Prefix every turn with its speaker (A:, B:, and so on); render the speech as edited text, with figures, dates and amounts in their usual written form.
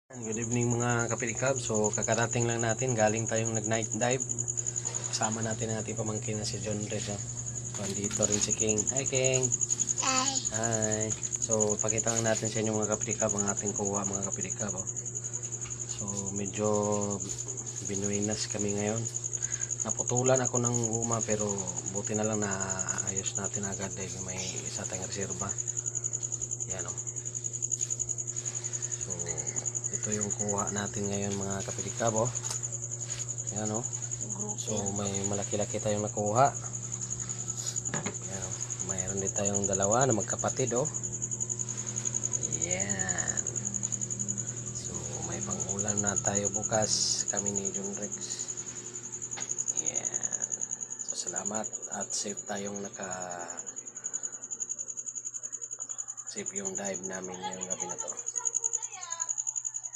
A: Good evening mga kapilikab. So kakarating lang natin, galing tayong nag night dive. Kasama natin ang ating pamangkin na si John Red. Dito rin si King. Hi King.
B: Hi.
A: Hi. So pakita lang natin sa inyo mga kapilikab ang ating kuha mga kapilikab. So medyo binuinas kami ngayon. Naputulan ako ng guma pero buti na lang na ayos natin agad dahil may isa tayong reserba. Yan o. So ito yung kuha natin ngayon mga kapilikab. Yan o. So may malaki-laki tayong nakuha. Yan o. Mayroon din tayong dalawa na magkapatid o. Yan. So may pang-ulam na tayo bukas kami ni John Rex. Yan. So salamat at safe tayong safe yung dive namin ngayong gabi na to.